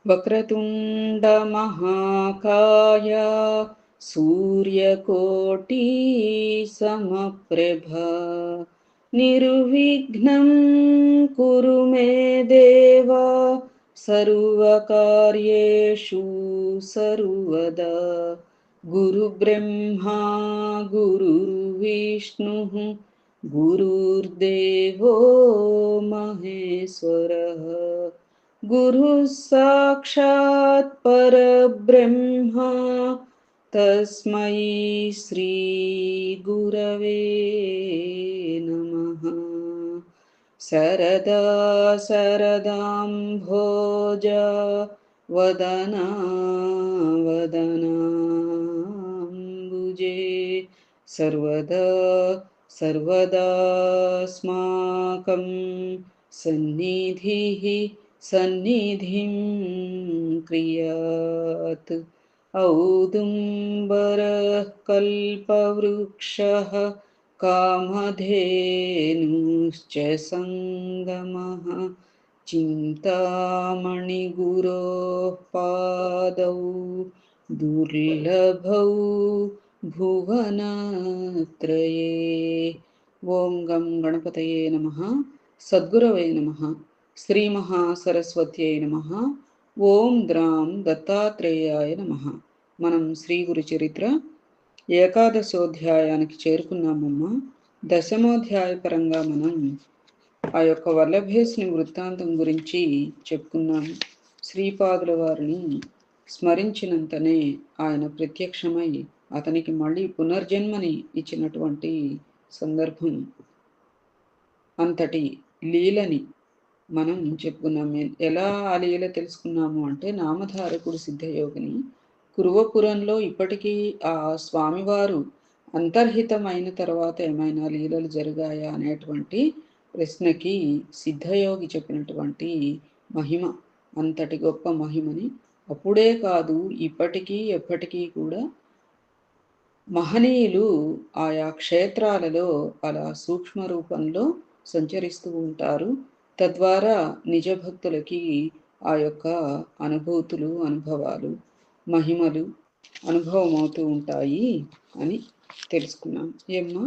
వక్రతుండ మహాకాయ సూర్యకోటి సమప్రభ నిర్విఘ్నం కురు మే దేవ సర్వకార్యేషు సర్వదా. గురు బ్రహ్మా గురుర్విష్ణు గురుర్దేవో మహేశ్వరః. గురు సాక్షాత్ పరబ్రహ్మ తస్మై శ్రీ గురవే నమః. శరదా శరదాంభోజ వదనా వదనాంబుజే సర్వదా సర్వదాస్మాకం సన్నిధిః సన్నిధిం క్రియాత్. ఔదుంబరః కల్పవృక్షః కామధేనుశ్చ సంగమః. చింతామణిగురోః పాదౌ దుర్లభౌ భువనత్రయే. ఓం గం గణపతయే నమః. సద్గురవే నమః. శ్రీ మహాసరస్వత్యై నమః. ఓం ద్రాం దత్తాత్రేయాయ నమః. మనం శ్రీ గురు చరిత్ర ఏకాదశోధ్యాయానికి చేరుకున్నామమ్మా. దశమోధ్యాయ పరంగా మనం ఆ యొక్క వల్లభేశుని వృత్తాంతం గురించి చెప్పుకున్నాము. శ్రీపాదుల వారిని స్మరించినంతనే ఆయన ప్రత్యక్షమై అతనికి మళ్ళీ పునర్జన్మని ఇచ్చినటువంటి సందర్భం, అంతటి లీలని మనం చెప్పుకున్నాము. ఎలా ఆ లీల తెలుసుకున్నాము అంటే, నామధారకుడు సిద్ధయోగిని కురువపురంలో ఇప్పటికీ ఆ స్వామివారు అంతర్హితమైన తర్వాత ఏమైనా లీలలు జరిగాయా అనేటువంటి ప్రశ్నకి సిద్ధయోగి చెప్పినటువంటి మహిమ, అంతటి గొప్ప మహిమని అప్పుడే కాదు ఇప్పటికీ ఎప్పటికీ కూడా మహనీయులు ఆయా క్షేత్రాలలో అలా సూక్ష్మ రూపంలో సంచరిస్తూ ఉంటారు. తద్వారా నిజభక్తులకి ఆ యొక్క అనుభూతులు, అనుభవాలు, మహిమలు అనుభవం అవుతూ ఉంటాయి అని తెలుసుకున్నాం. ఏమ్మా,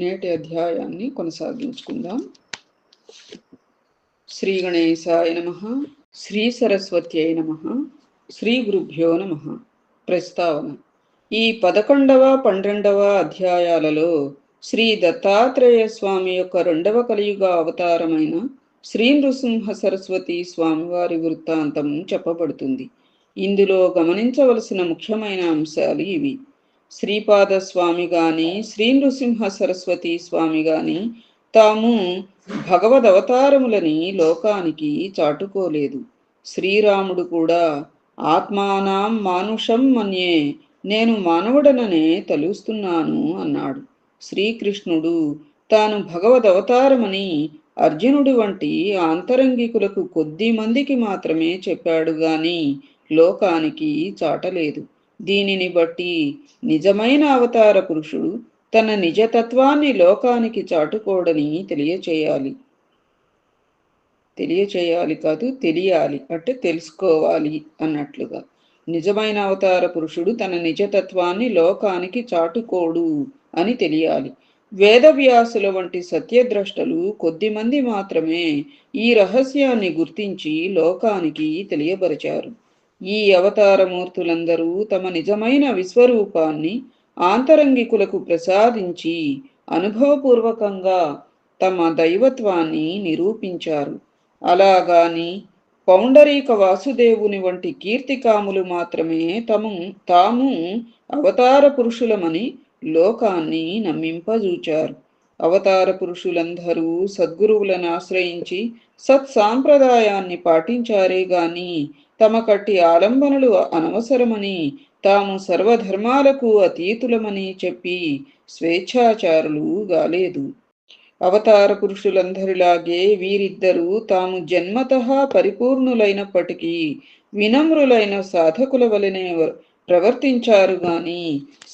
నేటి అధ్యాయాన్ని కొనసాగించుకుందాం. శ్రీ గణేశాయ నమః. శ్రీ సరస్వత్యై నమః. శ్రీ గురుభ్యో నమః. ప్రస్తావన: ఈ 11వ 12వ అధ్యాయాలలో శ్రీ దత్తాత్రేయ స్వామి యొక్క 2వ కలియుగ అవతారమైన శ్రీ నృసింహ సరస్వతి స్వామివారి వృత్తాంతం చెప్పబడుతుంది. ఇందులో గమనించవలసిన ముఖ్యమైన అంశాలు ఇవి. శ్రీపాద స్వామి గాని శ్రీ నృసింహ సరస్వతి స్వామి గాని తాము భగవదవతారములని లోకానికి చాటుకోలేదు. శ్రీరాముడు కూడా ఆత్మానాం మానుషం మన్యే, నేను మానవుడననే తలుస్తున్నాను అన్నాడు. శ్రీకృష్ణుడు తాను భగవదవతారమని అర్జునుడి వంటి ఆంతరంగికులకు కొద్ది మందికి మాత్రమే చెప్పాడు గాని లోకానికి చాటలేదు. దీనిని బట్టి నిజమైన అవతార పురుషుడు తన నిజతత్వాన్ని లోకానికి చాటుకోడని తెలియచేయాలి కాదు, తెలియాలి అంటే తెలుసుకోవాలి అన్నట్లుగా. నిజమైన అవతార పురుషుడు తన నిజతత్వాన్ని లోకానికి చాటుకోడు అని తెలియాలి. వేదవ్యాసుల వంటి సత్యద్రష్టలు కొద్దిమంది మాత్రమే ఈ రహస్యాన్ని గుర్తించి లోకానికి తెలియబరిచారు. ఈ అవతారమూర్తులందరూ తమ నిజమైన విశ్వరూపాన్ని ఆంతరంగికులకు ప్రసాదించి అనుభవపూర్వకంగా తమ దైవత్వాన్ని నిరూపించారు. అలాగాని పౌండరీక వాసుదేవుని వంటి కీర్తికాములు మాత్రమే తాము అవతార పురుషులమని లోకాన్ని నమ్మింపజూచారు. అవతార పురుషులందరూ సద్గురువులను ఆశ్రయించి సత్సాంప్రదాయాన్ని పాటించారే గాని తమ కట్టి ఆలంబనలు అనవసరమని, తాము సర్వధర్మాలకు అతీతులమని చెప్పి స్వేచ్ఛాచారులు గాలేదు. అవతార పురుషులందరిలాగే వీరిద్దరూ తాము జన్మతః పరిపూర్ణులైనప్పటికీ వినమ్రులైన సాధకుల వలనే ప్రవర్తించారు గాని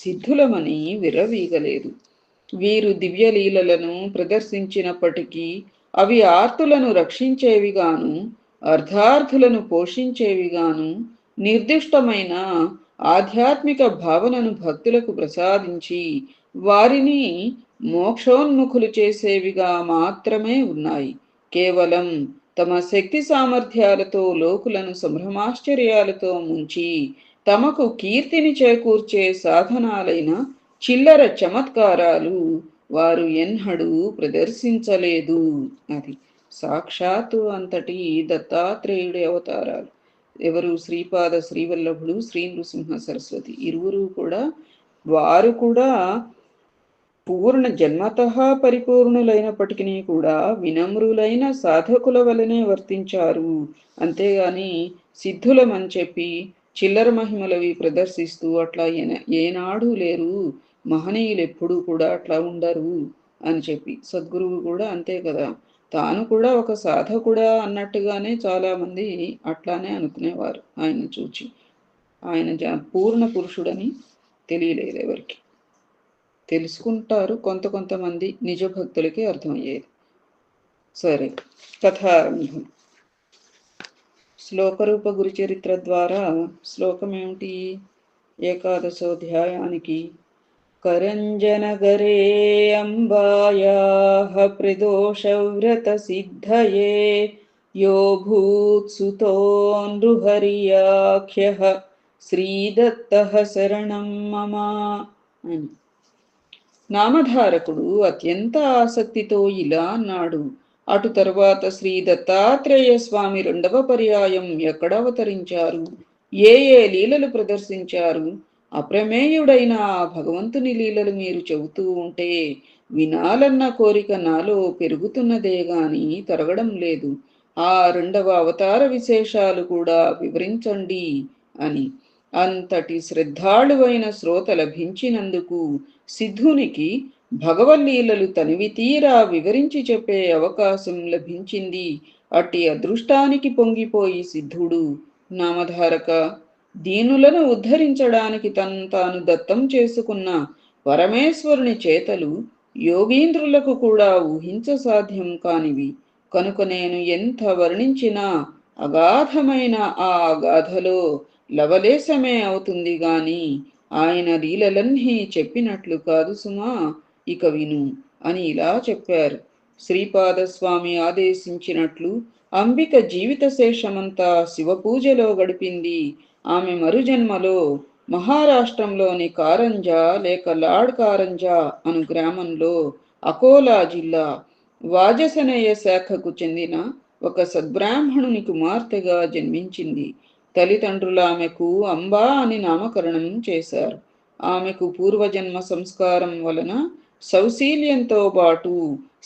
సిద్ధులమని విర్రవీగలేదు. వీరు దివ్యలీలలను ప్రదర్శించినప్పటికీ అవి ఆర్తులను రక్షించేవిగాను అర్థార్థులను పోషించేవిగాను, నిర్దిష్టమైన ఆధ్యాత్మిక భావనను భక్తులకు ప్రసాదించి వారిని మోక్షోన్ముఖులు చేసేవిగా మాత్రమే ఉన్నాయి. కేవలం తమ శక్తి సామర్థ్యాలతో లోకులను సంభ్రమాశ్చర్యాలతో ముంచి తమకు కీర్తిని చేకూర్చే సాధనాలైన చిల్లర చమత్కారాలు వారు ఎన్నడూ ప్రదర్శించలేదు. అది సాక్షాత్తు అంతటి దత్తాత్రేయుడి అవతారాలు. ఎవరు? శ్రీపాద శ్రీవల్లభుడు, శ్రీ నృసింహ సరస్వతి ఇరువురు కూడా, వారు కూడా పూర్ణ జన్మతః పరిపూర్ణులైనప్పటికీ కూడా వినమ్రులైన సాధకుల వలనే వర్తించారు. అంతేగాని సిద్ధులమని చెప్పి చిల్లర మహిమలవి ప్రదర్శిస్తూ అట్లా ఏనాడు లేరు. మహనీయులు ఎప్పుడూ కూడా అట్లా ఉండరు అని చెప్పి. సద్గురువు కూడా అంతే కదా, తాను కూడా ఒక సాధకుడా అన్నట్టుగానే చాలామంది అట్లానే అనుకునేవారు ఆయన చూచి. ఆయన పూర్ణ పురుషుడని తెలియలేదు ఎవరికి. తెలుసుకుంటారు కొంతమంది నిజ భక్తులకి అర్థమయ్యేది. సరే, కథారంభం. శ్లోకరూప గురుచరిత్ర ద్వారా శ్లోకం ఏమిటి? ఏకాదశోధ్యాయానికి కరంజనగరే అంబాయాః ప్రదోషవ్రత సిద్ధయే యో భూత్సుతో నృహర్యాఖ్యః శ్రీదత్తః శరణం మమ అని. నామధారకుడు అత్యంత ఆసక్తితో ఇలా అన్నాడు. అటు తరువాత శ్రీ దత్తాత్రేయ స్వామి రెండవ పర్యాయం ఎక్కడ అవతరించారు, ఏ ఏ లీలలు ప్రదర్శించారు, అప్రమేయుడైన ఆ భగవంతుని లీలలు మీరు చెబుతూ ఉంటే వినాలన్న కోరిక నాలో పెరుగుతున్నదే గాని తరగడం లేదు. ఆ రెండవ అవతార విశేషాలు కూడా వివరించండి అని. అంతటి శ్రద్ధాళువైన శ్రోత లభించినందుకు సిద్ధునికి భగవల్లీలలు తనివితీరా వివరించి చెప్పే అవకాశం లభించింది. అట్టి అదృష్టానికి పొంగిపోయి సిద్ధుడు, నామధారక, దీనులను ఉద్ధరించడానికి తను తాను దత్తం చేసుకున్న పరమేశ్వరుని చేతలు యోగీంద్రులకు కూడా ఊహించ సాధ్యం కానివి. కనుక నేను ఎంత వర్ణించినా అగాధమైన ఆ గాథలో లవలేశమే అవుతుంది గాని ఆయన లీలలన్నీ చెప్పినట్లు కాదు సుమా, ఇక విను అని ఇలా చెప్పారు. శ్రీపాదస్వామి ఆదేశించినట్లు అంబిక జీవిత శేషమంతా శివపూజలో గడిపింది. ఆమె మరుజన్మలో మహారాష్ట్రంలోని కారంజా లేక లాడ్ కారంజా అను గ్రామంలో అకోలా జిల్లా వాజసనేయ శాఖకు చెందిన ఒక సద్బ్రాహ్మణుని కుమార్తెగా జన్మించింది. తల్లిదండ్రులు ఆమెకు అంబా అని నామకరణం చేశారు. ఆమెకు పూర్వజన్మ సంస్కారం వలన సౌశీల్యంతో పాటు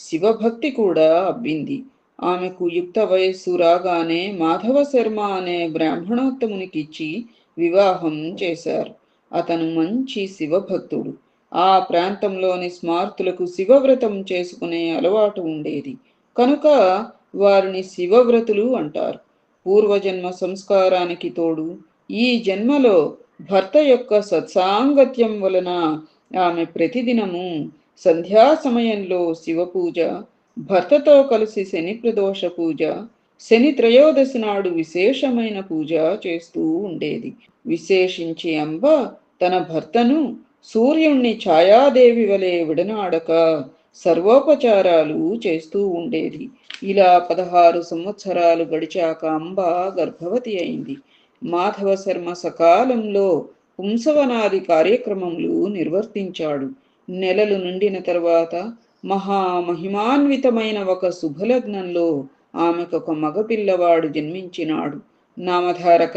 శివభక్తి కూడా అబ్బింది. ఆమెకు యుక్త వయస్సు రాగానే మాధవ శర్మ అనే బ్రాహ్మణోత్తమునికిచ్చి వివాహం చేశారు. అతను మంచి శివభక్తుడు. ఆ ప్రాంతంలోని స్మార్తులకు శివవ్రతం చేసుకునే అలవాటు ఉండేది. కనుక వారిని శివవ్రతులు అంటారు. పూర్వజన్మ సంస్కారానికి తోడు ఈ జన్మలో భర్త యొక్క సత్సాంగత్యం వలన ఆమె ప్రతిదినము సంధ్యా సమయంలో శివపూజ, భర్తతో కలిసి శని ప్రదోష పూజ, శని త్రయోదశి నాడు విశేషమైన పూజ చేస్తూ ఉండేది. విశేషించి అంబ తన భర్తను సూర్యుణ్ణి ఛాయాదేవి వలె విడనాడక సర్వోపచారాలు చేస్తూ ఉండేది. ఇలా 16 సంవత్సరాలు గడిచాక అంబ గర్భవతి అయింది. మాధవ శర్మ సకాలంలో పుంసవనాది కార్యక్రమములు నిర్వర్తించాడు. నెలలు నిండిన తర్వాత మహామహిమాన్వితమైన ఒక శుభలగ్నంలో ఆమెకు ఒక మగపిల్లవాడు జన్మించినాడు. నామధారక,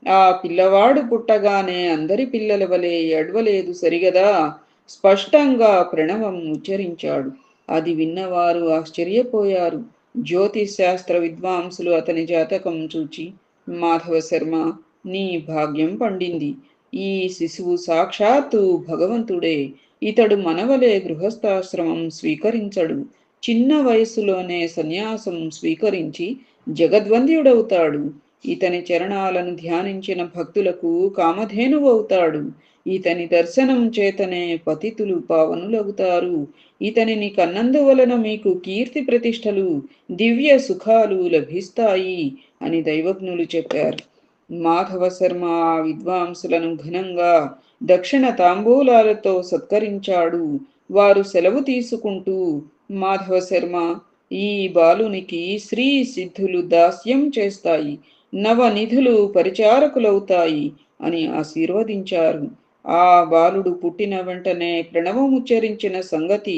ఆ పిల్లవాడు పుట్టగానే అందరి పిల్లల వలె ఎడవలేదు సరిగదా, స్పష్టంగా ప్రణవం ఉచ్చరించాడు. అది విన్నవారు ఆశ్చర్యపోయారు. జ్యోతిష్ శాస్త్ర విద్వాంసులు అతని జాతకం చూచి, మాధవ శర్మ, నీ భాగ్యం పండింది. ఈ శిశువు సాక్షాత్తు భగవంతుడే. ఇతడు మనవలే గృహస్థాశ్రమం స్వీకరించడు. చిన్న వయస్సులోనే సన్యాసం స్వీకరించి జగద్వంద్యుడవుతాడు. ఇతని చరణాలను ధ్యానించిన భక్తులకు కామధేనువవుతాడు. ఇతని దర్శనం చేతనే పతితులు పావనులవుతారు. ఇతనిని కన్నందువలన మీకు కీర్తి ప్రతిష్టలు, దివ్య సుఖాలు లభిస్తాయి అని దైవజ్ఞులు చెప్పారు. మాధవ శర్మ ఆ విద్వాంసులను ఘనంగా దక్షిణ తాంబూలాలతో సత్కరించాడు. వారు సెలవు తీసుకుంటూ, మాధవ శర్మ, ఈ బాలునికి శ్రీ సిద్ధులు దాస్యం చేస్తాయి, నవనిధులు పరిచారకులవుతాయి అని ఆశీర్వదించారు. ఆ బాలుడు పుట్టిన వెంటనే ప్రణవముచ్చరించిన సంగతి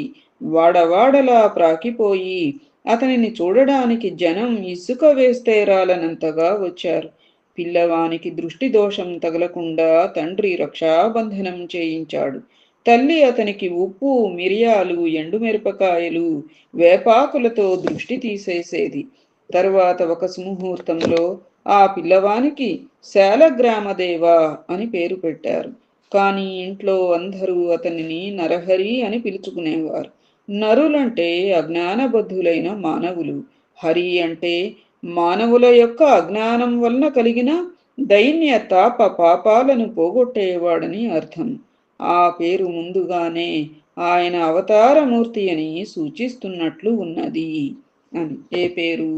వాడవాడలా ప్రాకిపోయి అతనిని చూడడానికి జనం ఇసుక వేస్తే రాలనంతగా వచ్చారు. పిల్లవానికి దృష్టి దోషం తగలకుండా తండ్రి రక్షాబంధనం చేయించాడు. తల్లి అతనికి ఉప్పు, మిరియాలు, ఎండుమిరపకాయలు, వేపాకులతో దృష్టి తీసేసేది. తరువాత ఒక సుముహూర్తంలో ఆ పిల్లవానికి శాలగ్రామదేవ అని పేరు పెట్టారు. కానీ ఇంట్లో అందరూ అతనిని నరహరి అని పిలుచుకునేవారు. నరులంటే అజ్ఞానబద్ధులైన మానవులు, హరి అంటే మానవుల యొక్క అజ్ఞానం వలన కలిగిన దైన్య తాప పాపాలను పోగొట్టేవాడని అర్థం. ఆ పేరు ముందుగానే ఆయన అవతారమూర్తి అని సూచిస్తున్నట్లు ఉన్నది అని. ఏ పేరు?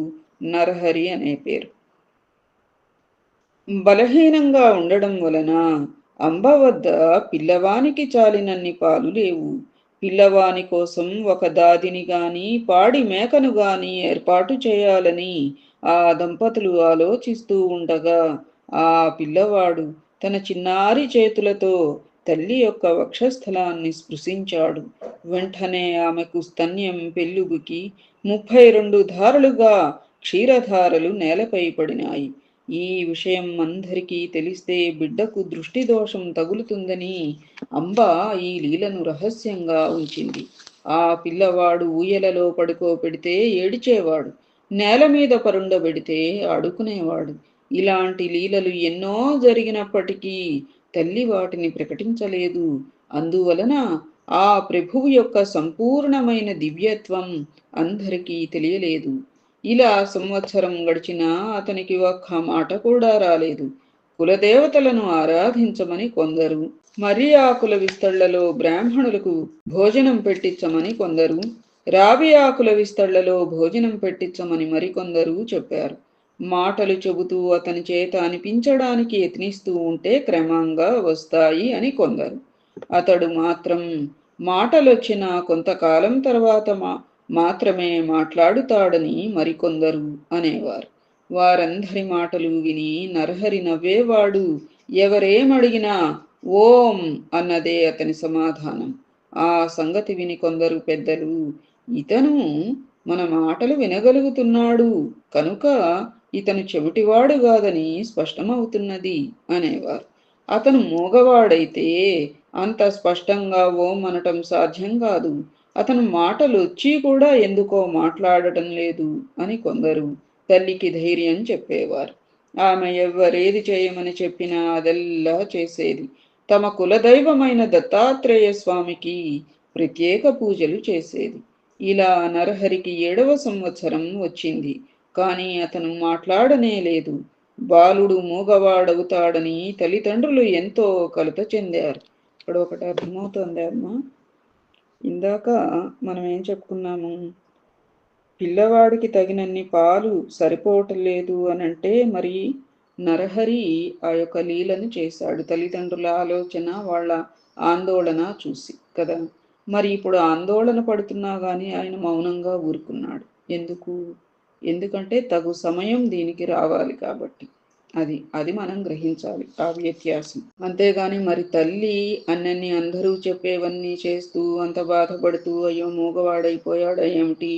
నరహరి అనే పేరు. బలహీనంగా ఉండడం వలన అంబ వద్ద పిల్లవానికి చాలినన్ని పాలు లేవు. పిల్లవాని కోసం ఒక దాదిని గాని పాడి మేకను గాని ఏర్పాటు చేయాలని ఆ దంపతులు ఆలోచిస్తూ ఉండగా ఆ పిల్లవాడు తన చిన్నారి చేతులతో తల్లి యొక్క వక్షస్థలాన్ని స్పృశించాడు. వెంటనే ఆమెకు స్తన్యం పెళ్ళుబుకి 32 ధారలుగా క్షీరధారలు నేలపై పడినాయి. ఈ విషయం అందరికీ తెలిస్తే బిడ్డకు దృష్టి దోషం తగులుతుందని అంబ ఈ లీలను రహస్యంగా ఉంచింది. ఆ పిల్లవాడు ఊయలలో పడుకోబెడితే ఏడిచేవాడు, నేల మీద పరుండబెడితే ఆడుకునేవాడు. ఇలాంటి లీలలు ఎన్నో జరిగినప్పటికీ తల్లి వాటిని ప్రకటించలేదు. అందువలన ఆ ప్రభువు యొక్క సంపూర్ణమైన దివ్యత్వం అందరికీ తెలియలేదు. ఇలా సంవత్సరం గడిచినా అతనికి ఒక్క మాట కూడా రాలేదు. కులదేవతలను ఆరాధించమని కొందరు, మర్రి ఆకుల విస్తళ్లలో బ్రాహ్మణులకు భోజనం పెట్టించమని కొందరు, రావి ఆకుల విస్తళ్లలో భోజనం పెట్టించమని మరికొందరు చెప్పారు. మాటలు చెబుతూ అతని చేత అనిపించడానికి యత్నిస్తూ ఉంటే క్రమంగా వస్తాయి అని కొందరు. అతడు మాత్రం మాటలొచ్చిన కొంతకాలం తర్వాత మాత్రమే మాట్లాడుతాడని మరికొందరు అనేవారు. వారందరి మాటలు విని నరహరి నవ్వేవాడు. ఎవరేమడిగినా ఓం అన్నదే అతని సమాధానం. ఆ సంగతి విని కొందరు పెద్దలు, ఇతను మన మాటలు వినగలుగుతున్నాడు కనుక ఇతను చెవిటివాడు కాదని స్పష్టమవుతున్నది అనేవారు. అతను మూగవాడైతే అంత స్పష్టంగా ఓం అనటం సాధ్యం కాదు. అతను మాటలు వచ్చి కూడా ఎందుకో మాట్లాడటం లేదు అని కొందరు తల్లికి ధైర్యం చెప్పేవారు. ఆమె ఎవ్వరేది చేయమని చెప్పినా అదెల్లా చేసేది. తమ కులదైవమైన దత్తాత్రేయ స్వామికి ప్రత్యేక పూజలు చేసేది. ఇలా నరహరికి 7వ సంవత్సరం వచ్చింది. కానీ అతను మాట్లాడనే లేదు. బాలుడు మూగవాడవుతాడని తల్లిదండ్రులు ఎంతో కలత చెందారు. ఇక్కడ ఒకటి అర్థమవుతోంది అమ్మా. ఇందాక మనం ఏం చెప్పుకున్నాము? పిల్లవాడికి తగినన్ని పాలు సరిపోవటం లేదు అని అంటే మరి నరహరి ఆ యొక్క లీలను చేశాడు. తల్లిదండ్రుల ఆలోచన, వాళ్ళ ఆందోళన చూసి కదా. మరి ఇప్పుడు ఆందోళన పడుతున్నా కానీ ఆయన మౌనంగా ఊరుకున్నాడు. ఎందుకు? ఎందుకంటే తగు సమయం దీనికి రావాలి కాబట్టి. అది అది మనం గ్రహించాలి, ఆ వ్యత్యాసం. అంతేగాని మరి తల్లి అన్నన్ని అందరూ చెప్పేవన్నీ చేస్తూ అంత బాధపడుతూ అయ్యో మూగవాడైపోయాడా ఏమిటి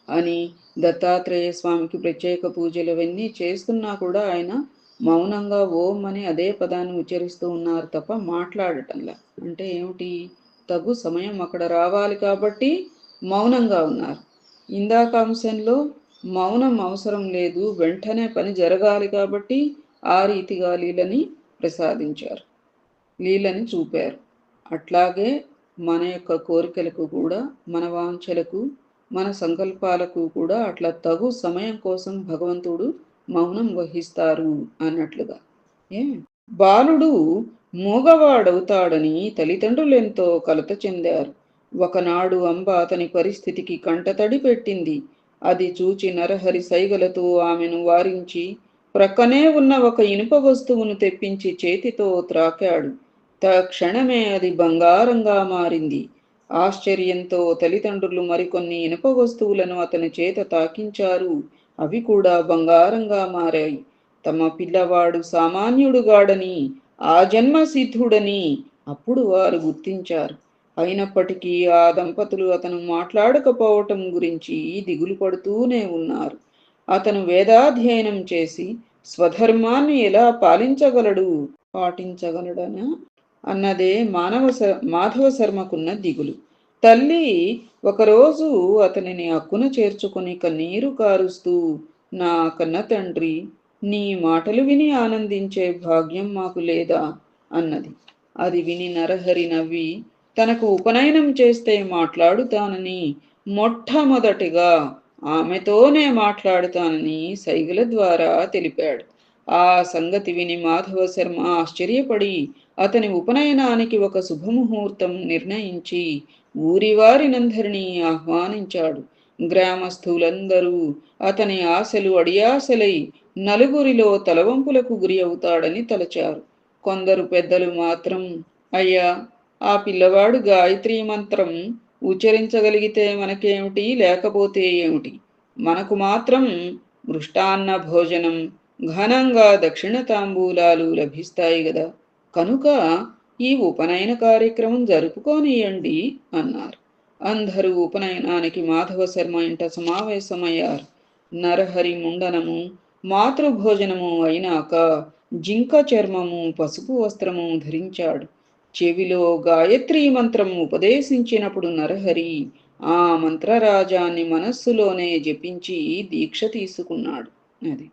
అని దత్తాత్రేయ స్వామికి ప్రత్యేక పూజలు అవన్నీ చేస్తున్నా కూడా ఆయన మౌనంగా ఓం అని అదే పదాన్ని ఉచ్చరిస్తూ ఉన్నారు తప్ప మాట్లాడటంలా. అంటే ఏమిటి? తగు సమయం అక్కడ రావాలి కాబట్టి మౌనంగా ఉన్నారు. ఇందాక అంశంలో మౌనం అవసరం లేదు, వెంటనే పని జరగాలి కాబట్టి ఆ రీతిగా లీలని ప్రసాదించారు, లీలని చూపారు. అట్లాగే మన యొక్క కోరికలకు కూడా, మన వాంఛలకు, మన సంకల్పాలకు కూడా అట్లా తగు సమయం కోసం భగవంతుడు మౌనం వహిస్తారు అన్నట్లుగా. ఏ బాలుడు మూగవాడవుతాడని తల్లిదండ్రులు ఎంతో కలత చెందారు. ఒకనాడు అంబ అతని పరిస్థితికి కంటతడి పెట్టింది. అది చూచి నరహరి సైగలతో ఆమెను వారించి ప్రక్కనే ఉన్న ఒక ఇనుప వస్తువును తెప్పించి చేతితో త్రాకాడు. తక్షణమే అది బంగారంగా మారింది. ఆశ్చర్యంతో తల్లిదండ్రులు మరికొన్ని ఇనుప వస్తువులను అతని చేత తాకించారు. అవి కూడా బంగారంగా మారాయి. తమ పిల్లవాడు సామాన్యుడుగాడని, ఆ జన్మ సిద్ధుడని అప్పుడు వారు గుర్తించారు. అయినప్పటికీ ఆ దంపతులు అతను మాట్లాడకపోవటం గురించి దిగులు పడుతూనే ఉన్నారు. అతను వేదాధ్యయనం చేసి స్వధర్మాన్ని ఎలా పాటించగలడనా అన్నదే మాధవ శర్మకున్న దిగులు. తల్లి ఒకరోజు అతనిని అక్కున చేర్చుకుని కన్నీరు కారుస్తూ, నా కన్న తండ్రి, నీ మాటలు విని ఆనందించే భాగ్యం మాకు లేదా అన్నది. అది విని నరహరి నవ్వి, తనకు ఉపనయనం చేస్తే మాట్లాడుతానని, మొట్టమొదటిగా ఆమెతోనే మాట్లాడుతానని సైగల ద్వారా తెలిపాడు. ఆ సంగతి విని మాధవ శర్మ ఆశ్చర్యపడి అతని ఉపనయనానికి ఒక శుభముహూర్తం నిర్ణయించి ఊరివారినందరినీ ఆహ్వానించాడు. గ్రామస్థులందరూ అతని ఆశలు అడియాశలై నలుగురిలో తలవంపులకు గురి అవుతాడని తలచారు. కొందరు పెద్దలు మాత్రం, అయ్యా, ఆ పిల్లవాడు గాయత్రీ మంత్రం ఉచ్చరించగలిగితే మనకేమిటి, లేకపోతే ఏమిటి? మనకు మాత్రం మృష్టాన్న భోజనం, ఘనంగా దక్షిణ తాంబూలాలు లభిస్తాయి గదా, కనుక ఈ ఉపనయన కార్యక్రమం జరుపుకోనియండి అన్నారు. అందరూ ఉపనయనానికి మాధవ శర్మ ఇంట సమావేశమయ్యారు. నరహరి ముండనము, మాతృభోజనము అయినాక జింక చర్మము, పసుపు వస్త్రము ధరించాడు. చెవిలో గాయత్రీ మంత్రం ఉపదేశించినప్పుడు నరహరి ఆ మంత్రరాజాన్ని మనస్సులోనే జపించి దీక్ష తీసుకున్నాడు. అది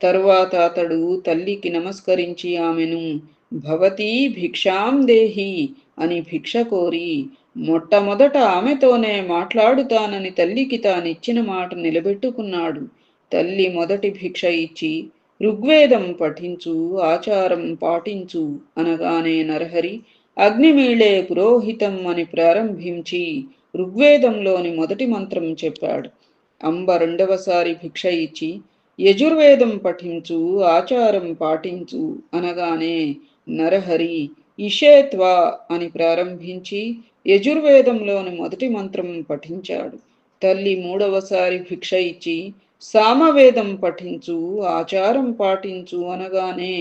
తరువాత అతడు తల్లికి నమస్కరించి ఆమెను భవతీ భిక్షాం దేహి అని భిక్ష కోరి, మొట్టమొదట ఆమెతోనే మాట్లాడుతానని తల్లికి తానిచ్చిన మాట నిలబెట్టుకున్నాడు. తల్లి మొదటి భిక్ష ఇచ్చి ఋగ్వేదం పఠించు, ఆచారం పాటించు అనగానే నరహరి అగ్నిమీళే పురోహితం అని ప్రారంభించి ఋగ్వేదంలోని మొదటి మంత్రం చెప్పాడు. అంబ రెండవసారి భిక్ష ఇచ్చి యజుర్వేదం పఠించు, ఆచారం పాటించు అనగానే నరహరి ఇషేత్వా అని ప్రారంభించి యజుర్వేదంలోని మొదటి మంత్రం పఠించాడు. తల్లి మూడవసారి భిక్ష ఇచ్చి సామవేదం పఠించు, ఆచారం పాటించు అనగానే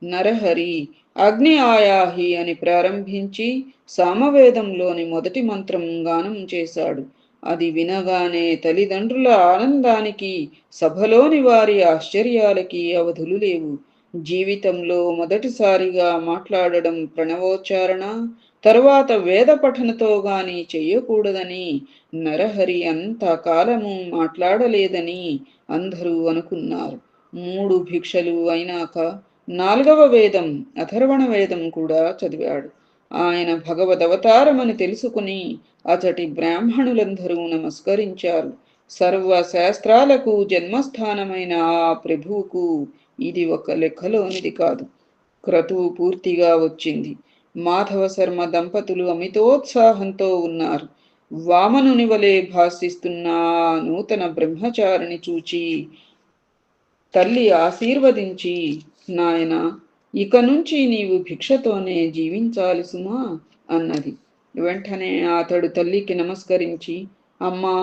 నరహరి అగ్ని ఆయాహి అని ప్రారంభించి సామవేదంలోని మొదటి మంత్రం గానం చేశాడు. అది వినగానే తల్లిదండ్రుల ఆనందానికి, సభలోని వారి ఆశ్చర్యాలకి అవధులు లేవు. జీవితంలో మొదటిసారిగా మాట్లాడడం ప్రణవోచ్చారణ, తరువాత వేద పఠనతో గాని చెయ్యకూడదని, నరహరి అంత కాలము మాట్లాడలేదని అందరూ అనుకున్నారు. 3 భిక్షలు అయినాక 4వ వేదం, అథర్వణ వేదం కూడా చదివాడు. ఆయన భగవదవతారమని తెలుసుకుని అతటి బ్రాహ్మణులందరూ నమస్కరించారు. సర్వ శాస్త్రాలకు జన్మస్థానమైన ఆ ప్రభువుకు ఇది ఒక లెక్కలోనిది కాదు. క్రతువు పూర్తిగా వచ్చింది. మాధవ శర్మ దంపతులు అమితోత్సాహంతో ఉన్నారు. వామనుని వలె భాసిస్తున్న ఆ నూతన బ్రహ్మచారిని చూచి తల్లి ఆశీర్వదించి, నాయన, ఇక నుంచి నీవు భిక్షతోనే జీవించాలి సుమా అన్నది. వెంటనే అతడు తల్లికి నమస్కరించి, అమ్మా,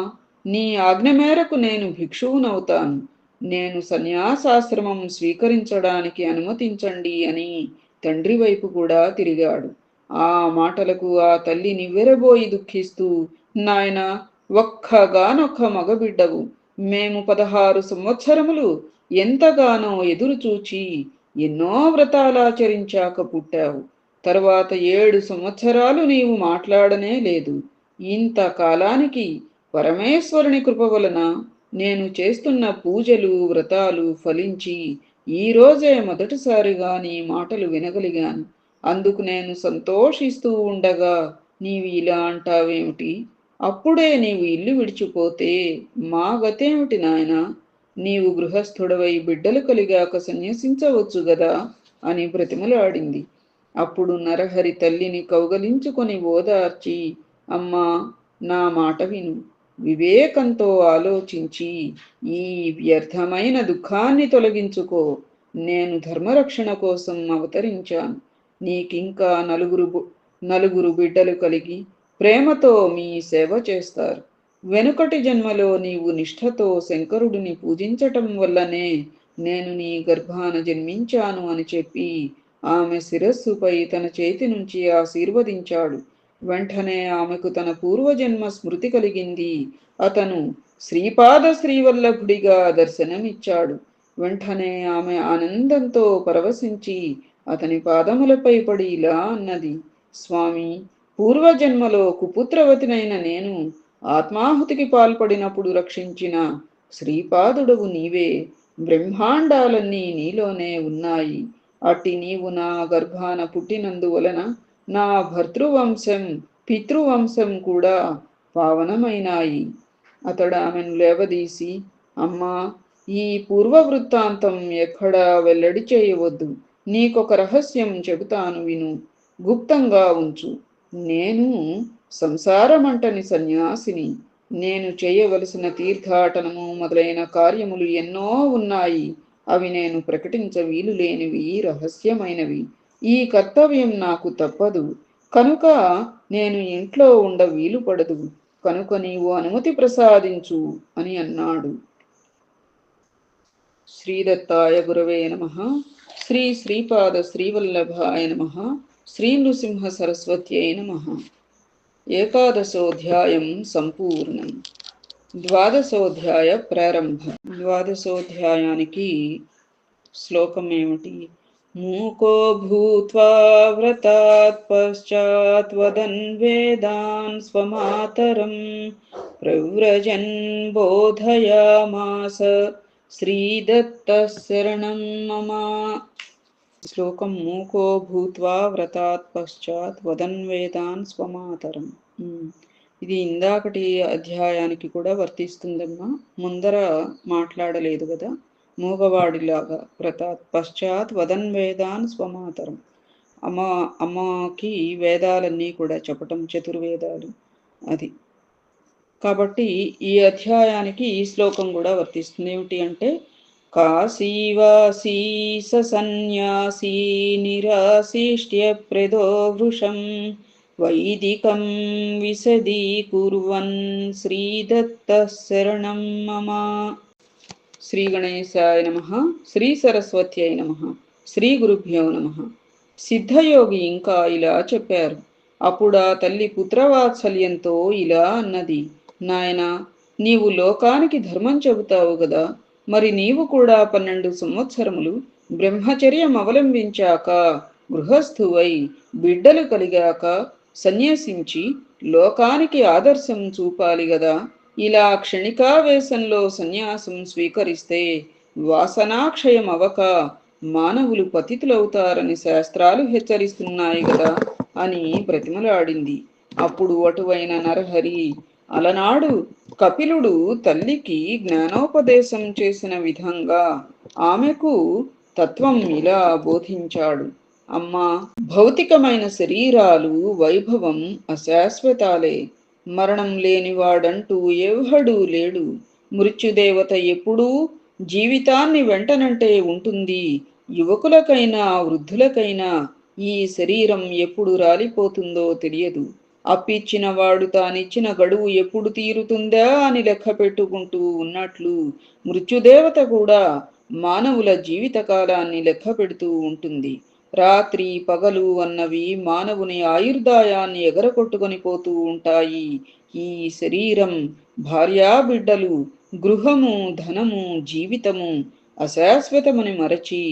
నీ ఆజ్ఞ మేరకు నేను భిక్షువునవుతాను. నేను సన్యాసాశ్రమం స్వీకరించడానికి అనుమతించండి అని తండ్రి వైపు కూడా తిరిగాడు. ఆ మాటలకు ఆ తల్లి నివ్వెరబోయి దుఃఖిస్తూ, నాయనా, ఒక్కగానొక్క మగబిడ్డవు. మేము 16 సంవత్సరములు ఎంతగానో ఎదురుచూచి ఎన్నో వ్రతాలాచరించాక పుట్టావు. తరువాత 7 సంవత్సరాలు నీవు మాట్లాడనే లేదు. ఇంతకాలానికి పరమేశ్వరుని కృప వలన నేను చేస్తున్న పూజలు, వ్రతాలు ఫలించి ఈ రోజే మొదటిసారిగా నీ మాటలు వినగలిగాను. అందుకు నేను సంతోషిస్తూ ఉండగా నీవు ఇలా అంటావేమిటి? అప్పుడే నీవు ఇల్లు విడిచిపోతే మా గతేమిటి నాయనా? నీవు గృహస్థుడవై బిడ్డలు కలిగాక సన్యసించవచ్చు గదా అని బ్రతిమలాడింది. అప్పుడు నరహరి తల్లిని కౌగలించుకొని ఓదార్చి, అమ్మా, నా మాట విను. వివేకంతో ఆలోచించి ఈ వ్యర్థమైన దుఃఖాన్ని తొలగించుకో. నేను ధర్మరక్షణ కోసం అవతరించాను. నీకింకా నలుగురు బిడ్డలు కలిగి ప్రేమతో మీ సేవ చేస్తారు. వెనుకటి జన్మలో నీవు నిష్ఠతో శంకరుడిని పూజించటం వల్లనే నేను నీ గర్భాన జన్మించాను అని చెప్పి ఆమె శిరస్సుపై తన చేతి నుంచి ఆశీర్వదించాడు. వెంటనే ఆమెకు తన పూర్వజన్మ స్మృతి కలిగింది. అతను శ్రీపాద శ్రీవల్లభుడిగా దర్శనమిచ్చాడు. వెంటనే ఆమె ఆనందంతో పరవశించి అతని పాదములపై పడి ఇలా అన్నది: స్వామి, పూర్వజన్మలో కుపుత్రవతినైన నేను ఆత్మాహుతికి పాల్పడినప్పుడు రక్షించిన శ్రీపాదుడవు నీవే. బ్రహ్మాండాలన్నీ నీలోనే ఉన్నాయి. అట్టి నీవు నా గర్భాన పుట్టినందువలన నా భర్తృవంశం పితృవంశం కూడా పావనమైనాయి. అతడు ఆమెను లేవదీసి, అమ్మా, ఈ పూర్వ వృత్తాంతం ఎక్కడా వెల్లడి చేయవద్దు. నీకొక రహస్యం చెబుతాను, విను. గుప్తంగా ఉంచు. నేను సంసారమంటని సన్యాసిని. నేను చేయవలసిన తీర్థాటనము మొదలైన కార్యములు ఎన్నో ఉన్నాయి. అవి నేను ప్రకటించ వీలు లేనివి, రహస్యమైనవి. ఈ కర్తవ్యం నాకు తప్పదు. కనుక నేను ఇంట్లో ఉండ వీలు పడదు. కనుక నీవు అనుమతి ప్రసాదించు అని అన్నాడు. శ్రీదత్తాయ గురవే నమః. శ్రీ శ్రీపాద శ్రీవల్లభాయ నమః. శ్రీ నృసింహ సరస్వత్యై నమః. ఏకాదశోధ్యాయం సంపూర్ణం. ద్వాదశోధ్యాయ ప్రారంభం. ద్వాదశోధ్యాయానికి శ్లోకం ఏమిటి? మూకో భూత్వా వ్రతాత్ పశ్చాత్ వదన్ వేదాన్ స్వమాతరం ప్రవ్రజన్ బోధయామాస శ్రీదత్తః శరణం మమ. శ్లోకం: మూకో భూత్వా వ్రతాత్ పశ్చాత్ వదన్ వేదాన్ స్వమాతరం. ఇది ఇందాకటి అధ్యాయానికి కూడా వర్తిస్తుందమ్మా. ముందర మాట్లాడలేదు కదా, మూగవాడిలాగా. వ్రతాత్ పశ్చాత్ వదన్ వేదాన్ స్వమాతరం. అమ్మకి వేదాలన్నీ కూడా చెప్పటం, చతుర్వేదాలు. అది కాబట్టి ఈ అధ్యాయానికి ఈ శ్లోకం కూడా వర్తిస్తుంది. ఏమిటి అంటే, కాశీవాసీ సన్యాసీ నిరాశిష్ట్య ప్రదో వృషం వైదికం విశదీకుర్వన్ శ్రీదత్తః శరణం మమ. శ్రీ గణేశాయ నమః. శ్రీ సరస్వత్యై నమః. శ్రీ గురుభ్యో నమః. సిద్ధయోగి ఇంకా ఇలా చెప్పారు. అప్పుడా తల్లి పుత్రవాత్సల్యంతో ఇలా అన్నది: నాయనా, నీవు లోకానికి ధర్మం చెబుతావు గదా, మరి నీవు కూడా 12 సంవత్సరములు బ్రహ్మచర్యం అవలంబించాక, గృహస్థువై, బిడ్డలు కలిగాక సన్యసించి లోకానికి ఆదర్శం చూపాలి గదా. ఇలా క్షణికావేశంలో సన్యాసం స్వీకరిస్తే వాసనాక్షయం అవక మానవులు పతితులవుతారని శాస్త్రాలు హెచ్చరిస్తున్నాయి గదా అని బ్రతిమలాడింది. అప్పుడు అటువైన నరహరి అలనాడు కపిలుడు తల్లికి జ్ఞానోపదేశం చేసిన విధంగా ఆమెకు తత్వం ఇలా బోధించాడు: అమ్మా, భౌతికమైన శరీరాలు వైభవం అశాశ్వతాలే. మరణం లేనివాడంటూ ఎవ్వడూ లేడు. మృత్యుదేవత ఎప్పుడూ జీవితాన్ని వెంటనంటే ఉంటుంది. యువకులకైనా వృద్ధులకైనా ఈ శరీరం ఎప్పుడు రాలిపోతుందో తెలియదు. అప్పిచ్చిన వాడు తానిచ్చిన గడువు ఎప్పుడు తీరుతుందా అని లెక్క పెట్టుకుంటూ ఉన్నట్లు మృత్యుదేవత కూడా మానవుల జీవితకాలాన్ని లెక్క పెడుతూ ఉంటుంది. రాత్రి పగలు అన్నవి మానవుని ఆయుర్దాయాన్ని ఎగరకొట్టుకొని పోతూ ఉంటాయి. ఈ శరీరం, భార్యాబిడ్డలు, గృహము, ధనము, జీవితము అశాశ్వతమని మరచి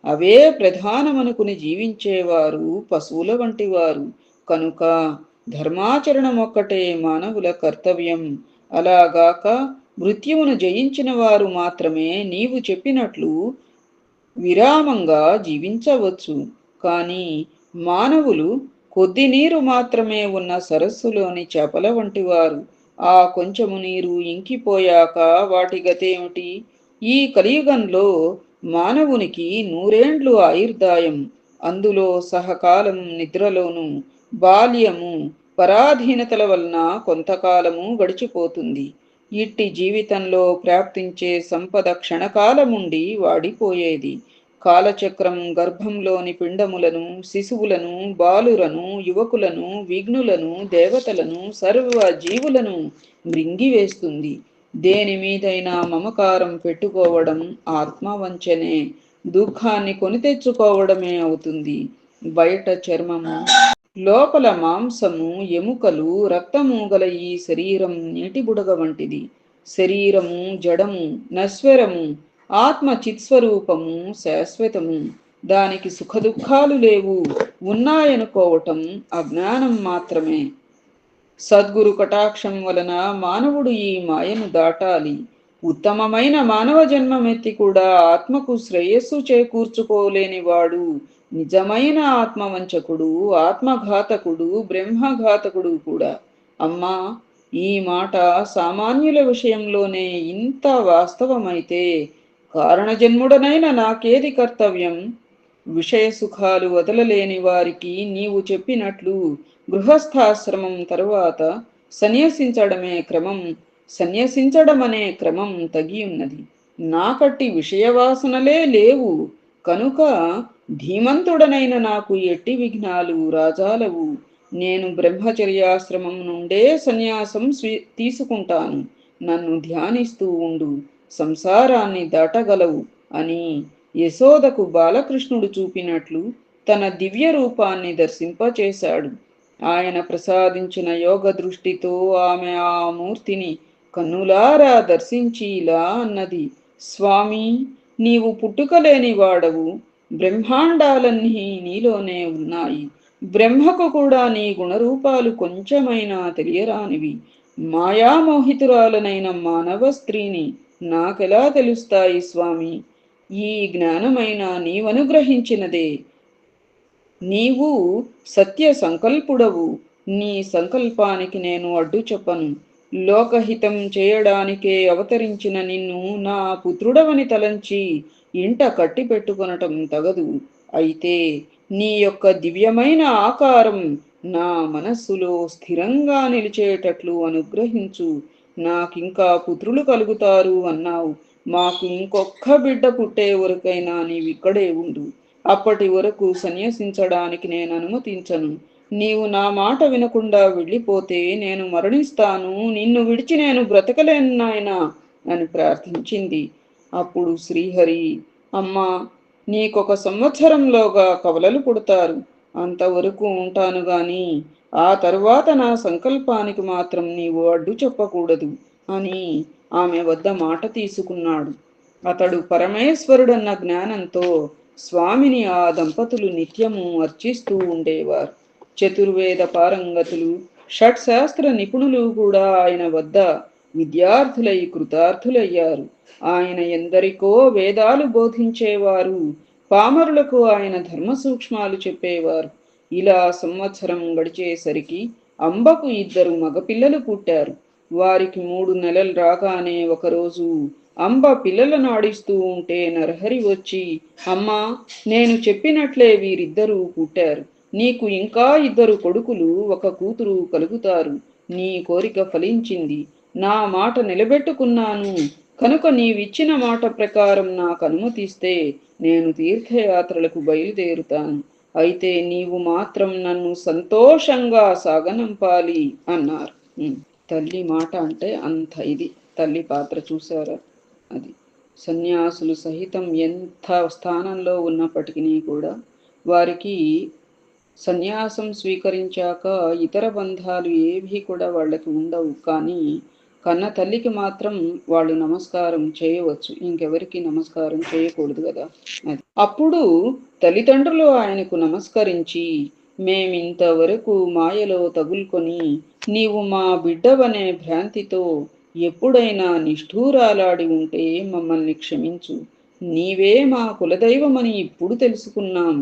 అవే ప్రధానమనుకుని జీవించేవారు పశువుల వంటి వారు. కనుక ధర్మాచరణం ఒక్కటే మానవుల కర్తవ్యం. అలాగాక మృత్యువును జయించిన వారు మాత్రమే నీవు చెప్పినట్లు విరామంగా జీవించవచ్చు. కానీ మానవులు కొద్ది నీరు మాత్రమే ఉన్న సరస్సులోని చేపల వంటివారు. ఆ కొంచెము నీరు ఇంకిపోయాక వాటి గతేమిటి? ఈ కలియుగంలో మానవునికి 100 ఏండ్లు ఆయుర్దాయం. అందులో సహకాలం నిద్రలోను, బాల్యము, పరాధీనతల వలన కొంతకాలము గడిచిపోతుంది. ఇట్టి జీవితంలో ప్రాప్తించే సంపద క్షణకాలముండి వాడిపోయేది. కాలచక్రం గర్భంలోని పిండములను, శిశువులను, బాలురను, యువకులను, విఘ్నులను, దేవతలను, సర్వ జీవులను మృంగివేస్తుంది. దేని మీదైనా మమకారం పెట్టుకోవడం ఆత్మవంచనే, దుఃఖాన్ని కొని తెచ్చుకోవడమే అవుతుంది. బయట చర్మము, లోపల మాంసము, ఎముకలు, రక్తము గల ఈ శరీరం నీటి బుడగ వంటిది. శరీరము జడము, నశ్వరము, ఆత్మ చిత్స్వరూపము శాశ్వతము. దానికి సుఖదుఖాలు లేవు. ఉన్నాయనుకోవటం అజ్ఞానం మాత్రమే. సద్గురు కటాక్షం వలన మానవుడు ఈ మాయను దాటాలి. ఉత్తమమైన మానవ జన్మమెత్తి కూడా ఆత్మకు శ్రేయస్సు చేకూర్చుకోలేనివాడు నిజమైన ఆత్మవంచకుడు, ఆత్మఘాతకుడు, బ్రహ్మఘాతకుడు కూడా. అమ్మా, ఈ మాట సామాన్యుల విషయంలోనే ఇంత వాస్తవమైతే కారణజన్ముడనైన నాకేది కర్తవ్యం? విషయ సుఖాలు వదలలేని వారికి నీవు చెప్పినట్లు గృహస్థాశ్రమం తరువాత సన్యసించడమనే క్రమం తగియున్నది. నాకట్టి విషయవాసనలే లేవు కనుక ధీమంతుడనైన నాకు ఎట్టి విఘ్నాలు రాజాలవు. నేను బ్రహ్మచర్యాశ్రమం నుండే సన్యాసం తీసుకుంటాను. నన్ను ధ్యానిస్తూ ఉండు, సంసారాన్ని దాటగలవు అని యశోదకు బాలకృష్ణుడు చూపినట్లు తన దివ్య రూపాన్ని దర్శింపచేశాడు. ఆయన ప్రసాదించిన యోగ దృష్టితో ఆమె ఆ మూర్తిని కన్నులారా దర్శించి ఇలా అన్నది: స్వామి, నీవు పుట్టుకలేని వాడవు. బ్రహ్మాండాలన్నీ నీలోనే ఉన్నాయి. బ్రహ్మకు కూడా నీ గుణరూపాలు కొంచెమైనా తెలియరానివి. మాయామోహితురాలనైన మానవ స్త్రీని నాకెలా తెలుస్తాయి స్వామి? ఈ జ్ఞానమైన నీవనుగ్రహించినదే. నీవు సత్య సంకల్పుడవు. నీ సంకల్పానికి నేను అడ్డు చెప్పను. లోకహితం చేయడానికే అవతరించిన నిన్ను నా పుత్రుడవని తలంచి ఇంట కట్టి పెట్టుకొనటం తగదు. అయితే నీ యొక్క దివ్యమైన ఆకారం నా మనస్సులో స్థిరంగా నిలిచేటట్లు అనుగ్రహించు. నాకింకా పుత్రులు కలుగుతారు అన్నావు. మాకు ఇంకొక్క బిడ్డ పుట్టే వరకైనా నీవిక్కడే ఉండు. అప్పటి వరకు సన్యసించడానికి నేను అనుమతించను. నీవు నా మాట వినకుండా వెళ్ళిపోతే నేను మరణిస్తాను. నిన్ను విడిచి నేను బ్రతకలేను నాయనా అని ప్రార్థించింది. అప్పుడు శ్రీహరి, అమ్మా, నీకొక సంవత్సరంలోగా కవలలు పుడతారు. అంతవరకు ఉంటాను గాని ఆ తరువాత నా సంకల్పానికి మాత్రం నీవు అడ్డు చెప్పకూడదు అని ఆమె వద్ద మాట తీసుకున్నాడు. అతడు పరమేశ్వరుడన్న జ్ఞానంతో స్వామిని ఆ దంపతులు నిత్యము అర్చిస్తూ ఉండేవారు. చతుర్వేద పారంగతులు, షట్శాస్త్ర నిపుణులు కూడా ఆయన వద్ద విద్యార్థులై కృతార్థులయ్యారు. ఆయన ఎందరికో వేదాలు బోధించేవారు. పామరులకు ఆయన ధర్మ సూక్ష్మాలు చెప్పేవారు. ఇలా సంవత్సరం గడిచేసరికి అంబకు 2 మగపిల్లలు పుట్టారు. వారికి 3 నెలలు రాగానే ఒకరోజు అంబ పిల్లలను ఆడిస్తూ ఉంటే నరహరి వచ్చి, అమ్మా, నేను చెప్పినట్లే వీరిద్దరూ పుట్టారు. నీకు ఇంకా 2 కొడుకులు, 1 కూతురు కలుగుతారు. నీ కోరిక ఫలించింది. నా మాట నిలబెట్టుకున్నాను కనుక నీవిచ్చిన మాట ప్రకారం నాకు అనుమతిస్తే నేను తీర్థయాత్రలకు బయలుదేరుతాను. అయితే నీవు మాత్రం నన్ను సంతోషంగా సాగనంపాలి అన్నారు. తల్లి మాట అంటే అంత ఇది. తల్లి పాత్ర చూసారా? అది సన్యాసులు సహితం ఎంత స్థానంలో ఉన్నప్పటికీ కూడా వారికి సన్యాసం స్వీకరించాక ఇతర బంధాలు ఏవి కూడా వాళ్ళకి ఉండవు. కానీ కన్న తల్లికి మాత్రం వాళ్ళు నమస్కారం చేయవచ్చు, ఇంకెవరికి నమస్కారం చేయకూడదు కదా. అది అప్పుడు తల్లిదండ్రులు ఆయనకు నమస్కరించి, మేమింతవరకు మాయలో తగులుకొని నీవు మా బిడ్డవనే భ్రాంతితో ఎప్పుడైనా నిష్ఠూరాలాడి ఉంటే మమ్మల్ని క్షమించు. నీవే మా కులదైవమని ఇప్పుడు తెలుసుకున్నాం.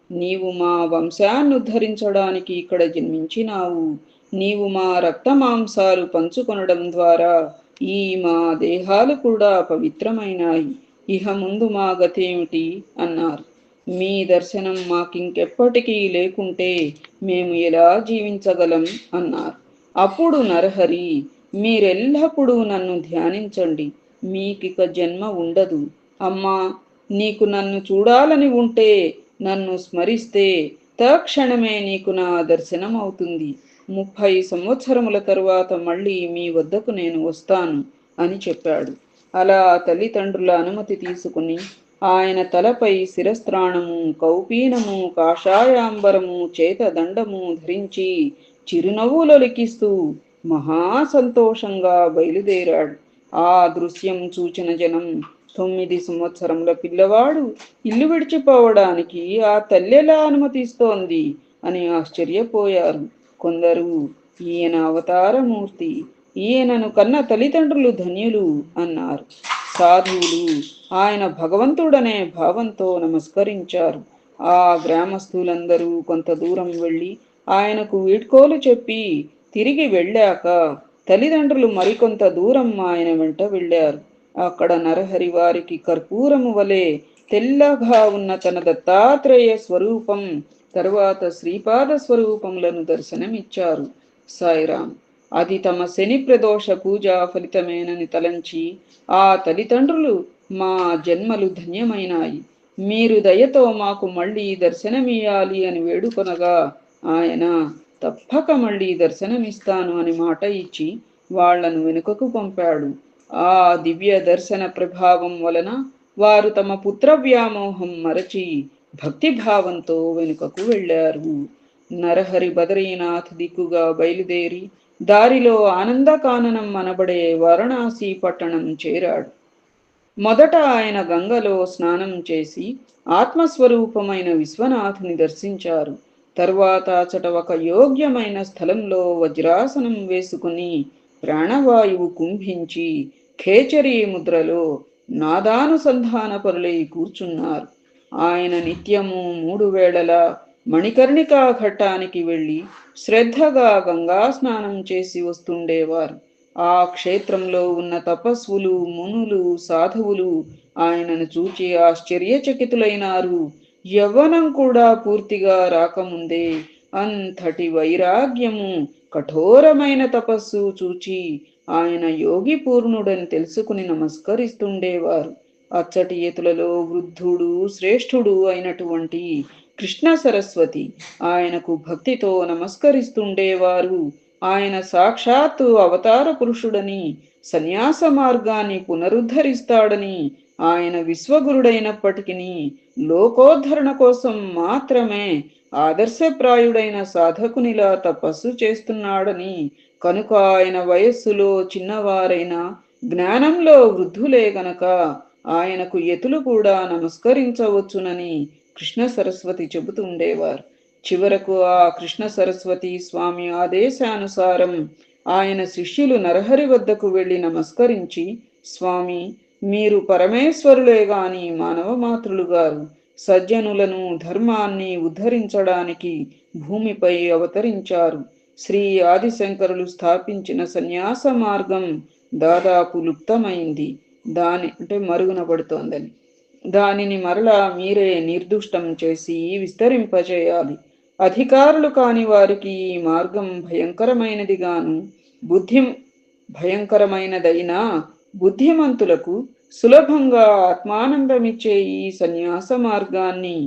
నీవు మా వంశాన్నుద్ధరించడానికి ఇక్కడ జన్మించినావు. నీవు మా రక్తమాంసాలు పంచుకొనడం ద్వారా ఈ మా దేహాలు కూడా పవిత్రమైనాయి. ఇహ ముందు మా గతేమిటి అన్నారు. మీ దర్శనం మాకింకెప్పటికీ లేకుంటే మేము ఎలా జీవించగలం అన్నారు. అప్పుడు నరహరి, మీరెల్లప్పుడూ నన్ను ధ్యానించండి, మీకిక జన్మ ఉండదు. అమ్మా, నీకు నన్ను చూడాలని ఉంటే, నన్ను స్మరిస్తే తక్షణమే నీకు నా దర్శనం అవుతుంది. 30 సంవత్సరముల తరువాత మళ్ళీ మీ వద్దకు నేను వస్తాను అని చెప్పాడు. అలా తల్లిదండ్రుల అనుమతి తీసుకుని ఆయన తలపై శిరస్త్రాణము, కౌపీనము, కాషాయాంబరము, చేతదండము ధరించి చిరునవ్వులొలికిస్తూ మహా సంతోషంగా బయలుదేరాడు. ఆ దృశ్యం చూచిన జనం 9 సంవత్సరముల పిల్లవాడు ఇల్లు విడిచిపోవడానికి ఆ తల్లెలా అనుమతిస్తోంది అని ఆశ్చర్యపోయారు. కొందరు ఈయన అవతారమూర్తి, ఈయనను కన్న తల్లిదండ్రులు ధన్యులు అన్నారు. సాధువులు ఆయన భగవంతుడనే భావంతో నమస్కరించారు. ఆ గ్రామస్తులందరూ కొంత దూరం వెళ్ళి ఆయనకు వీడ్కోలు చెప్పి తిరిగి వెళ్ళాక తల్లిదండ్రులు మరికొంత దూరం ఆయన వెంట వెళ్ళారు. అక్కడ నరహరి వారికి కర్పూరము వలె తెల్లగా ఉన్న తన దత్తాత్రేయ స్వరూపం, తరువాత శ్రీపాద స్వరూపములను దర్శనమిచ్చారు. సాయిరాం. అది తమ శని ప్రదోష పూజ ఫలితమేనని తలంచి ఆ తల్లిదండ్రులు, మా జన్మలు ధన్యమైనాయి, మీరు దయతో మాకు మళ్ళీ దర్శనమియ్యాలి అని వేడుకొనగా ఆయన తప్పక మళ్ళీ దర్శనమిస్తాను అని మాట ఇచ్చి వాళ్లను వెనుకకు పంపాడు. ఆ దివ్య దర్శన ప్రభావం వలన వారు తమ పుత్ర వ్యామోహం మరచి భక్తిభావంతో వెనుకకు వెళ్ళారు. నరహరి బదరీనాథ్ దిక్కుగా బయలుదేరి దారిలో ఆనందకాననం అనబడే వారణాసి పట్టణం చేరాడు. మొదట ఆయన గంగలో స్నానం చేసి ఆత్మస్వరూపమైన విశ్వనాథుని దర్శించారు. తరువాత అచట ఒక యోగ్యమైన స్థలంలో వజ్రాసనం వేసుకుని ప్రాణవాయువు కుంభించి ఖేచరీ ముద్రలో నాదానుసంధాన పరులై కూర్చున్నారు. ఆయన నిత్యము 3 వేళల మణికర్ణికా ఘట్టానికి వెళ్ళి శ్రద్ధగా గంగా స్నానం చేసి వస్తుండేవారు. ఆ క్షేత్రంలో ఉన్న తపస్వులు, మునులు, సాధువులు ఆయనను చూచి ఆశ్చర్యచకితులైనారు. యవ్వనం కూడా పూర్తిగా రాకముందే అంతటి వైరాగ్యము, కఠోరమైన తపస్సు చూచి ఆయన యోగి పూర్ణుడని తెలుసుకుని నమస్కరిస్తుండేవారు. అచ్చటి ఎతులలో వృద్ధుడు, శ్రేష్ఠుడు అయినటువంటి కృష్ణ సరస్వతి ఆయనకు భక్తితో నమస్కరిస్తుండేవారు. ఆయన సాక్షాత్తు అవతార పురుషుడని, సన్యాస మార్గాన్ని పునరుద్ధరిస్తాడని, ఆయన విశ్వగురుడైనప్పటికీ లోకోద్ధరణ కోసం మాత్రమే ఆదర్శప్రాయుడైన సాధకునిలా తపస్సు చేస్తున్నాడని, కనుక ఆయన వయస్సులో చిన్నవారైన జ్ఞానంలో వృద్ధులే గనక ఆయనకు యతులు కూడా నమస్కరించవచ్చునని కృష్ణ సరస్వతి చెబుతుండేవారు. చివరకు ఆ కృష్ణ సరస్వతి స్వామి ఆదేశానుసారం ఆయన శిష్యులు నరహరి వద్దకు వెళ్ళి నమస్కరించి, స్వామి, మీరు పరమేశ్వరులే గాని మానవ మాతృలు గారు. సజ్జనులను, ధర్మాన్ని ఉద్ధరించడానికి భూమిపై అవతరించారు. శ్రీ ఆదిశంకరులు స్థాపించిన సన్యాస మార్గం దాదాపు లుప్తమైంది, మరుగున పడుతోందని. దానిని మరలా మీరే నిర్దుష్టం చేసి విస్తరింపచేయాలి. అధికారులు కాని వారికి ఈ మార్గం భయంకరమైనదిగాను, భయంకరమైనదైనా బుద్ధిమంతులకు సులభంగా ఆత్మానందమిచ్చే ఈ సన్యాస మార్గాన్ని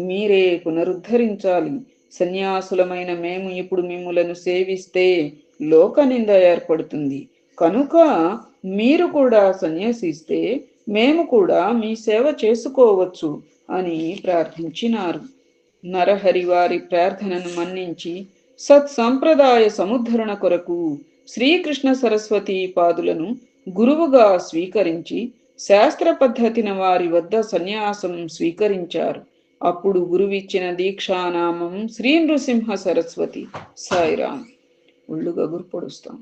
మీరే పునరుద్ధరించాలి. సన్యాసులమైన మేము ఇప్పుడు మిమ్ములను సేవిస్తే లోకనింద ఏర్పడుతుంది. కనుక మీరు కూడా సన్యసిస్తే మేము కూడా మీ సేవ చేసుకోవచ్చు అని ప్రార్థించినారు. నరహరి వారి ప్రార్థనను మన్నించి సత్సంప్రదాయ సముద్ధరణ కొరకు శ్రీకృష్ణ సరస్వతి పాదులను గురువుగా స్వీకరించి శాస్త్ర పద్ధతిన వారి వద్ద సన్యాసం స్వీకరించారు. అప్పుడు గురువిచ్చిన దీక్షానామం శ్రీ నృసింహ సరస్వతి. సాయిరాం. ఒళ్ళు గగురు పొడుస్తాం.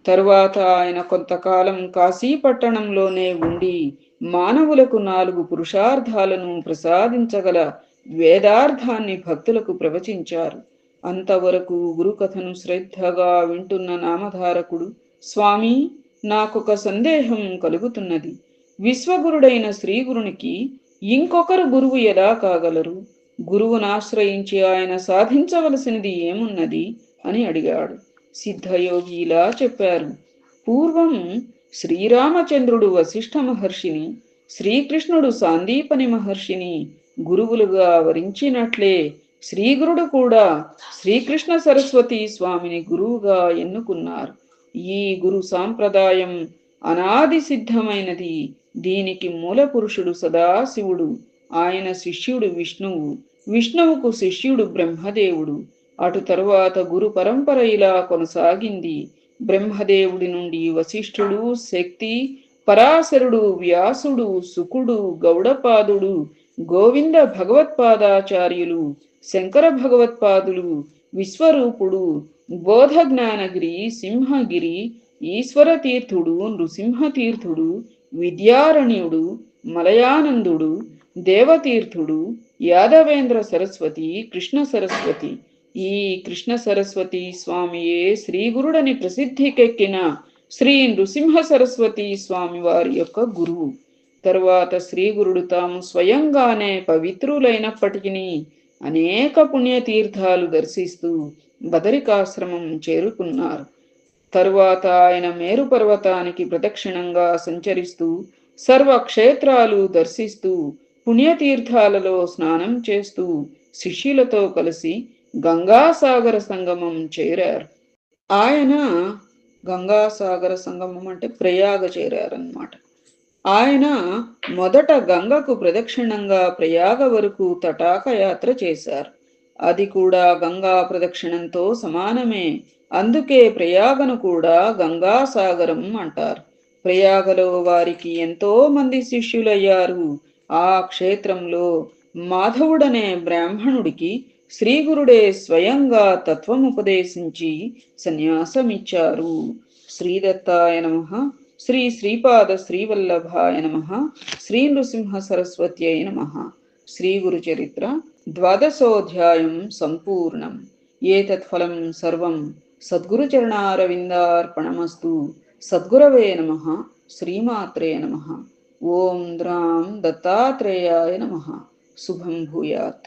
తరువాత ఆయన కొంతకాలం కాశీ పట్టణంలోనే ఉండి మానవులకు 4 పురుషార్థాలను ప్రసాదించగల వేదార్థాన్ని భక్తులకు ప్రవచించారు. అంతవరకు గురుకథను శ్రద్ధగా వింటున్న నామధారకుడు, స్వామి, నాకొక సందేహం కలుగుతున్నది. విశ్వగురుడైన శ్రీగురునికి ఇంకొకరు గురువు ఎలా కాగలరు? గురువునాశ్రయించి ఆయన సాధించవలసినది ఏమున్నది అని అడిగాడు. సిద్ధయోగి ఇలా చెప్పారు. పూర్వం శ్రీరామచంద్రుడు వశిష్ఠ మహర్షిని శ్రీకృష్ణుడు సాందీపని మహర్షిని గురువులుగా వరించినట్లే శ్రీగురుడు కూడా శ్రీకృష్ణ సరస్వతి స్వామిని గురువుగా ఎన్నుకున్నారు. ఈ గురు సాంప్రదాయం అనాది సిద్ధమైనది. దీనికి మూల పురుషుడు సదాశివుడు, ఆయన శిష్యుడు విష్ణువు, విష్ణువుకు శిష్యుడు బ్రహ్మదేవుడు. అటు తరువాత గురు పరంపర ఇలా కొనసాగింది. బ్రహ్మదేవుడి నుండి వశిష్ఠుడు, శక్తి, పరాశరుడు, వ్యాసుడు, సుకుడు, గౌడపాదుడు, గోవింద భగవత్పాదాచార్యులు, శంకర భగవత్పాదులు, విశ్వరూపుడు, బోధజ్ఞానగిరి, సింహగిరి, ఈశ్వరతీర్థుడు, నృసింహతీర్థుడు, విద్యారణ్యుడు, మలయానందుడు, దేవతీర్థుడు, యాదవేంద్ర సరస్వతి, కృష్ణ సరస్వతి. ఈ కృష్ణ సరస్వతి స్వామియే శ్రీగురుడని ప్రసిద్ధికెక్కిన శ్రీ నృసింహ సరస్వతి స్వామి వారి యొక్క గురువు. తరువాత శ్రీగురుడు తాము స్వయంగానే పవిత్రులైనప్పటికీ అనేక పుణ్యతీర్థాలు దర్శిస్తూ బదరికాశ్రమం చేరుకున్నారు. తరువాత ఆయన మేరు పర్వతానికి ప్రదక్షిణంగా సంచరిస్తూ సర్వక్షేత్రాలు దర్శిస్తూ పుణ్యతీర్థాలలో స్నానం చేస్తూ శిష్యులతో కలిసి గంగాసాగర సంగమం చేరారు. ఆయన గంగాసాగర సంగమం అంటే ప్రయాగ చేరారన్నమాట. ఆయన మొదట గంగకు ప్రదక్షిణంగా ప్రయాగ వరకు తటాక యాత్ర చేశారు. అది కూడా గంగా ప్రదక్షిణంతో సమానమే. అందుకే ప్రయాగను కూడా గంగాసాగరం అంటారు. ప్రయాగలో వారికి ఎంతో మంది శిష్యులయ్యారు. ఆ క్షేత్రంలో మాధవుడనే బ్రాహ్మణుడికి శ్రీగురుడే స్వయంగా తత్వముపదేశించి సన్యాసమిచ్చారు. శ్రీదత్తాయ నమః. శ్రీ శ్రీపాద శ్రీవల్లభాయ నమః. శ్రీ నృసింహ సరస్వత్యై నమః. శ్రీ గురు చరిత్ర 12వ అధ్యాయం సంపూర్ణం. ఏతత్ఫలం సర్వం సద్గురుచరణారవిందార్పణమస్తు. సద్గురవే నమః. శ్రీమాత్రే నమః. ఓం ద్రాం దత్తాత్రేయాయ నమః. శుభం భూయాత్.